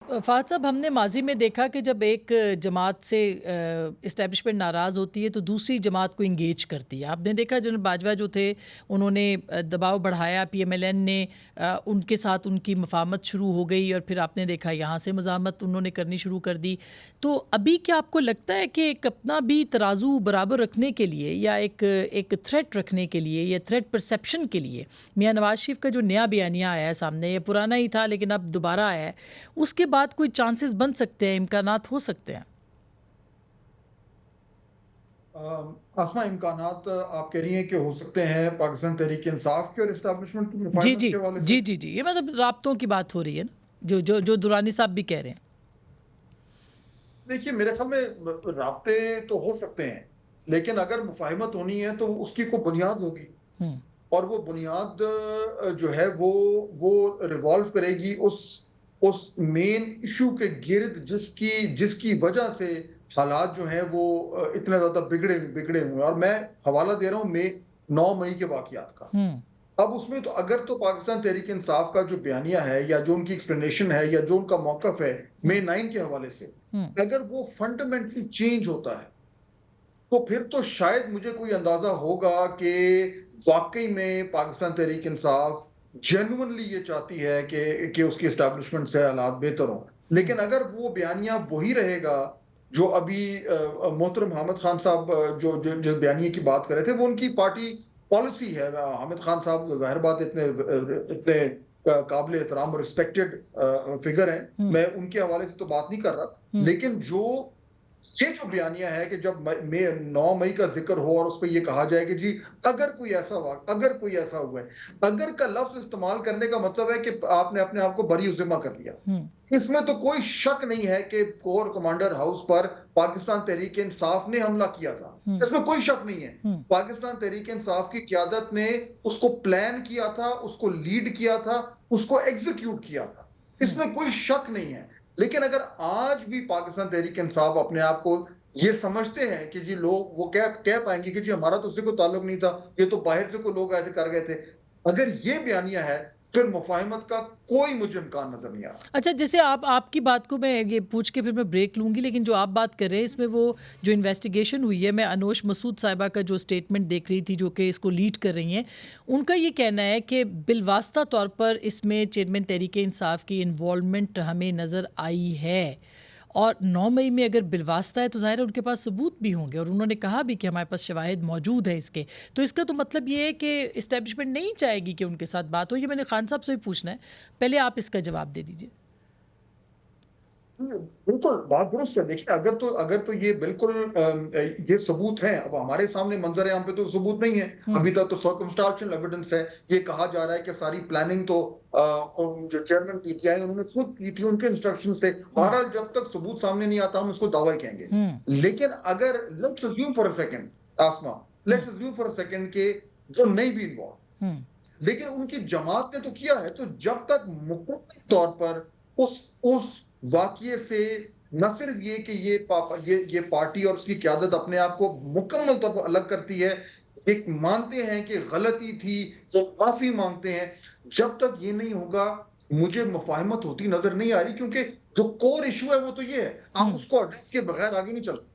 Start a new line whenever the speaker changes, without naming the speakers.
फ़ाहद साहब, हमने माज़ी में देखा कि जब एक जमात से इस्टेब्लिशमेंट नाराज़ होती है तो दूसरी जमात को इंगेज करती है। आपने देखा जनरल बाजवा जो थे उन्होंने दबाव बढ़ाया, पीएमएलएन ने उनके साथ उनकी मफ़ाहमत शुरू हो गई और फिर आपने देखा यहाँ से मज़ाहमत उन्होंने करनी शुरू कर दी। तो अभी क्या आपको लगता है कि एक अपना भी तराजू बराबर रखने के लिए या एक एक थ्रेट रखने के लिए या थ्रेट परसेप्शन के लिए मियाँ नवाज शरीफ का जो नया बयानिया आया है सामने, ये पुराना ही था लेकिन अब दोबारा आया है, उसके बाद कोई चांसेस बन सकते हैं, इम्कानात हो सकते हैं?
आसमा इम्कानात आप कह रही हैं कि हो सकते हैं पाकिस्तान तहरीक इंसाफ के और इस्टेब्लिशमेंट की
जी,
मुफाहमत
जी।
के हवाले से।
जी, जी, जी। ये मतलब राब्तों की बात हो रही है ना, जो दुरानी साहब भी कह रहे हैं।
देखिए, मेरे ख्याल में राब्ते तो हो सकते हैं, लेकिन अगर मुफाहमत होनी है तो उसकी कोई बुनियाद होगी,
हुँ,
और वो बुनियाद जो है वो रिवॉल्व करेगी उस मेन इशू के गिर्द जिसकी जिसकी वजह से हालात जो हैं वो इतने ज़्यादा बिगड़े बिगड़े हुए हैं। और मैं हवाला दे रहा हूँ 9 मई के वाक़यात का।
हुँ,
अब उसमें तो अगर तो पाकिस्तान तहरीक इंसाफ का जो बयानिया है या जो उनकी एक्सप्लेनेशन है या जो उनका मौक़िफ़ है
हुँ,
मई 9 के हवाले से,
हुँ,
अगर वो फंडामेंटली चेंज होता है, तो फिर तो शायद मुझे कोई अंदाज़ा होगा कि वाक़ई में पाकिस्तान तहरीक इंसाफ जेन्युइनली ये चाहती है कि उसकी एस्टेब्लिशमेंट से हालात बेहतर हों।
हुँ,
लेकिन अगर वो बयानिया वही रहेगा, जो अभी मोहतरम हामिद खान साहब जो जो जिस बयानिए की बात कर रहे थे, वो उनकी पार्टी पॉलिसी है। हामिद खान साहब ज़ाहिर बात है इतने काबिल एहतराम और रिस्पेक्टेड फिगर हैं।
हुँ,
मैं उनके हवाले से तो बात नहीं कर रहा।
हुँ,
लेकिन ये जो बयानिया है कि जब 9 मई का ज़िक्र हो और उसपे ये कहा जाए कि जी अगर कोई ऐसा हुआ है, अगर का लफ्ज़ इस्तेमाल करने का मतलब है कि आपने अपने आप को बरी-उज़्ज़िमा कर लिया।
हुँ,
इसमें तो कोई शक नहीं है कि कोर कमांडर हाउस पर पाकिस्तान तहरीक इंसाफ ने हमला किया था।
हुँ,
इसमें कोई शक नहीं है।
हुँ,
पाकिस्तान तहरीक इंसाफ की क़यादत ने उसको प्लान किया था, उसको लीड किया था, उसको एग्ज़ीक्यूट किया था।
हुँ।
इसमें कोई शक नहीं है। लेकिन अगर आज भी पाकिस्तान तहरीक इंसाफ अपने आप को ये समझते हैं कि जी लोग वो कह कह पाएँगे कि जी हमारा तो उससे कोई ताल्लुक नहीं था, ये तो बाहर से कोई लोग ऐसे कर गए थे। अगर ये बयानिया है, फिर मुफ़ाहिमत का कोई मुझे इम्कान नज़र नहीं आ रहा।
अच्छा, जैसे आप आपकी बात को मैं ये पूछ के फिर मैं ब्रेक लूँगी, लेकिन जो आप बात कर रहे हैं इसमें वो जो इन्वेस्टिगेशन हुई है, मैं अनोश मसूद साहिबा का जो स्टेटमेंट देख रही थी जो कि इसको लीड कर रही हैं, उनका ये कहना है कि बिलवास्ता तौर पर इसमें चेयरमैन तहरीक-ए-इंसाफ की इन्वॉल्वमेंट हमें नज़र आई है। और 9 मई में अगर बिलवास्ता है तो ज़ाहिर है उनके पास सबूत भी होंगे और उन्होंने कहा भी कि हमारे पास शवाहिद मौजूद है इसके। तो इसका तो मतलब ये है कि एस्टेब्लिशमेंट नहीं चाहेगी कि उनके साथ बात हो। ये मैंने खान साहब से भी पूछना है। पहले आप इसका जवाब दे दीजिए।
बिल्कुल, बात दुरुस्त है। देखिए, अगर तो ये बिल्कुल ये सबूत हैं, अब हमारे सामने मंज़र-ए-आम पे तो सबूत नहीं है।
हुँ,
अभी तक तो सर्कमस्टेंशियल एविडेंस है। ये कहा जा रहा है कि सारी प्लानिंग तो जो चेयरमैन पीटीआई उन्होंने खुद की थी, उनके इंस्ट्रक्शंस थे।
हुँ,
बहरहाल जब तक सबूत सामने नहीं आता, हम उसको दावा ही कहेंगे।
हुँ,
लेकिन अगर let's assume for a second Asma,
hmm,
let's assume for a second कि वो नहीं भी इन्वॉल्व,
हुँ,
लेकिन उनकी जमात ने तो किया है, तो जब तक मुकम्मल तौर पर उस वाक़ये से न सिर्फ़ ये कि ये पार्टी और उसकी क़यादत अपने आप को मुकम्मल तौर पर अलग करती है, एक मानते हैं कि गलती थी, वो माफ़ी माँगते हैं, जब तक ये नहीं होगा, मुझे मुफ़ाहिमत होती नज़र नहीं आ रही, क्योंकि जो कोर इश्यू है वो तो ये है, आप
हुँ।
उसको एड्रेस किए बगैर आगे नहीं चल सकते।